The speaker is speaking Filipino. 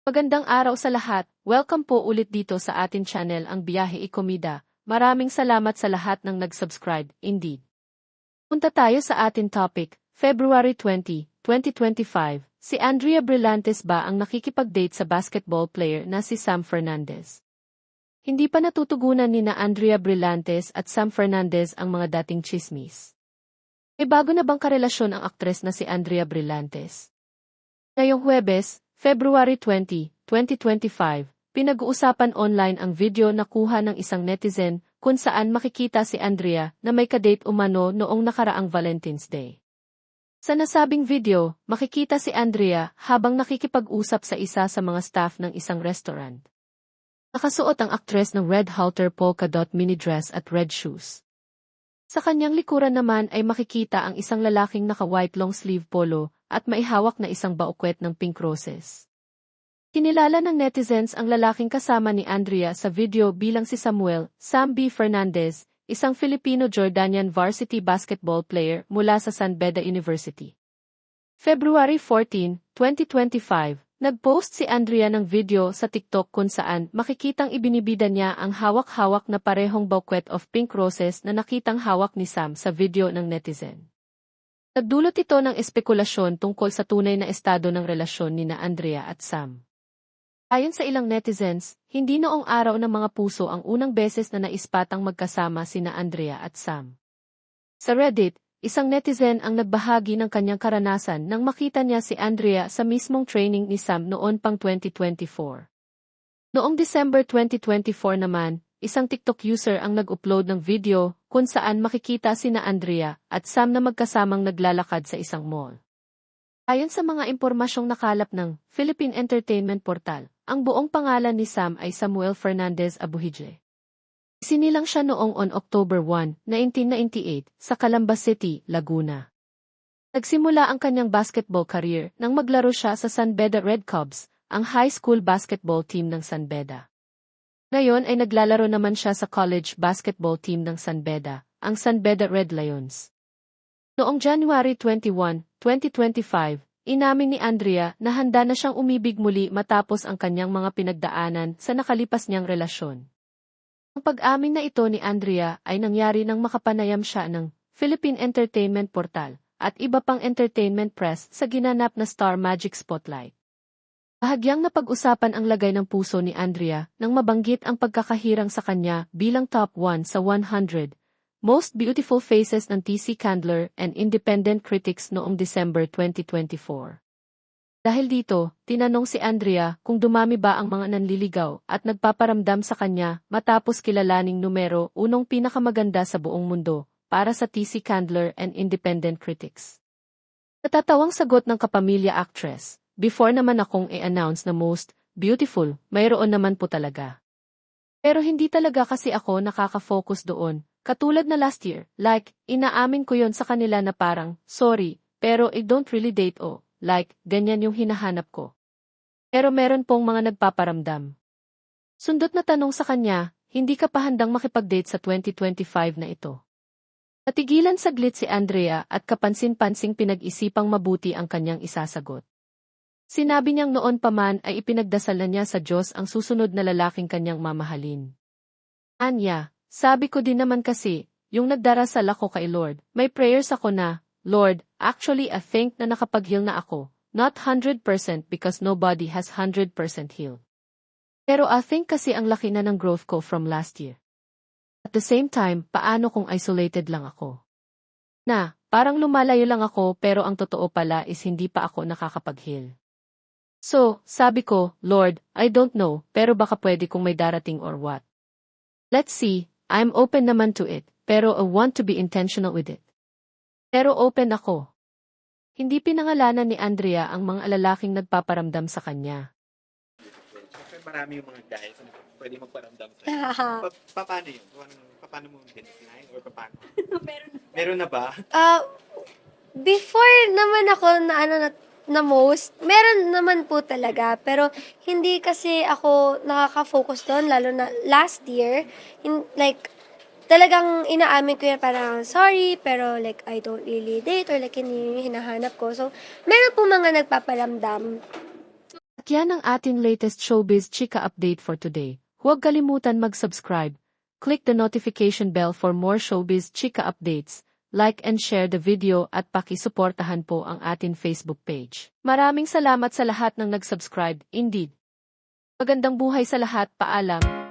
Magandang araw sa lahat. Welcome po ulit dito sa atin channel ang Biyahe Ikomida. Maraming salamat sa lahat ng nag-subscribe, indeed. Punta tayo sa atin topic, February 20, 2025. Si Andrea Brillantes ba ang nakikipag-date sa basketball player na si Sam Fernandez? Hindi pa natutugunan ni na Andrea Brillantes at Sam Fernandez ang mga dating chismis. May bago na bang karelasyon ang aktres na si Andrea Brillantes? Ngayong Huwebes, February 20, 2025, pinag-uusapan online ang video na kuha ng isang netizen kung saan makikita si Andrea na may kadate umano noong nakaraang Valentine's Day. Sa nasabing video, makikita si Andrea habang nakikipag-usap sa isa sa mga staff ng isang restaurant. Nakasuot ang aktres ng red halter polka dot mini dress at red shoes. Sa kanyang likuran naman ay makikita ang isang lalaking naka-white long sleeve polo at maihawak na isang baukwet ng pink roses. Kinilala ng netizens ang lalaking kasama ni Andrea sa video bilang si Samuel Sam B. Fernandez, isang Filipino-Jordanian varsity basketball player mula sa San Beda University. February 14, 2025, nag-post si Andrea ng video sa TikTok kung saan makikitang ibinibida niya ang hawak-hawak na parehong bouquet of pink roses na nakitang hawak ni Sam sa video ng netizen. Nagdulot ito ng espekulasyon tungkol sa tunay na estado ng relasyon ni na Andrea at Sam. Ayon sa ilang netizens, hindi noong araw ng mga puso ang unang beses na naispatang magkasama sina Andrea at Sam. Sa Reddit, isang netizen ang nagbahagi ng kanyang karanasan nang makita niya si Andrea sa mismong training ni Sam noon pang 2024. Noong December 2024 naman, isang TikTok user ang nag-upload ng video kung saan makikita sina Andrea at Sam na magkasamang naglalakad sa isang mall. Ayon sa mga impormasyong nakalap ng Philippine Entertainment Portal, ang buong pangalan ni Sam ay Samuel Fernandez Abuhije. Isinilang siya noong on October 1, 1998 sa Calamba City, Laguna. Nagsimula ang kanyang basketball career nang maglaro siya sa San Beda Red Cubs, ang high school basketball team ng San Beda. Ngayon ay naglalaro naman siya sa college basketball team ng San Beda, ang San Beda Red Lions. Noong January 21, 2025, inamin ni Andrea na handa na siyang umibig muli matapos ang kanyang mga pinagdaanan sa nakalipas niyang relasyon. Ang pag-amin na ito ni Andrea ay nangyari nang makapanayam siya ng Philippine Entertainment Portal at iba pang entertainment press sa ginanap na Star Magic Spotlight. Bahagyang napag-usapan ang lagay ng puso ni Andrea nang mabanggit ang pagkakahirang sa kanya bilang top 1 sa 100 Most Beautiful Faces ng TC Candler and Independent Critics noong December 2024. Dahil dito, tinanong si Andrea kung dumami ba ang mga nanliligaw at nagpaparamdam sa kanya matapos kilalaning numero 1 pinakamaganda sa buong mundo para sa TC Candler and Independent Critics. Natatawang sagot ng kapamilya actress, before naman akong i-announce na most beautiful, mayroon naman po talaga. Pero hindi talaga kasi ako nakaka-focus doon. Katulad na last year, inaamin ko yon sa kanila na parang, sorry, pero I don't really date ganyan yung hinahanap ko. Pero meron pong mga nagpaparamdam. Sundot na tanong sa kanya, hindi ka pa handang makipag-date sa 2025 na ito. Natigilan saglit si Andrea at kapansin-pansing pinag-isipang mabuti ang kanyang isasagot. Sinabi niyang noon pa man ay ipinagdasal na niya sa Diyos ang susunod na lalaking kanyang mamahalin. Anya, sabi ko din naman kasi, yung nagdarasal ako kay Lord, may prayers ako na, Lord, actually I think na nakapag-heal na ako, not 100% because nobody has 100% healed. Pero I think kasi ang laki na ng growth ko from last year. At the same time, paano kung isolated lang ako? Parang lumalayo lang ako pero ang totoo pala is hindi pa ako nakakapag-heal. So, sabi ko, Lord, I don't know, pero baka pwede kung may darating or what. Let's see. I'm open naman to it, pero I want to be intentional with it. Pero open ako. Hindi pinangalanan ni Andrea ang mga lalaking nagpaparamdam sa kanya. Marami yung mga guys na pwede magparamdam sa'yo. Paano yun? Paano mo dinecline? Or paano? Meron na ba? Before naman ako na most, meron naman po talaga. Pero hindi kasi ako nakaka-focus doon, lalo na last year. Talagang inaamin ko yan parang, sorry, pero I don't really date or hindi yung hinahanap ko. So, meron po mga nagpaparamdam. At yan ang ating latest showbiz chika update for today. Huwag kalimutan mag-subscribe. Click the notification bell for more showbiz chika updates. Like and share the video at pakisuportahan po ang ating Facebook page. Maraming salamat sa lahat ng nag-subscribe. Indeed. Magandang buhay sa lahat. Paalam.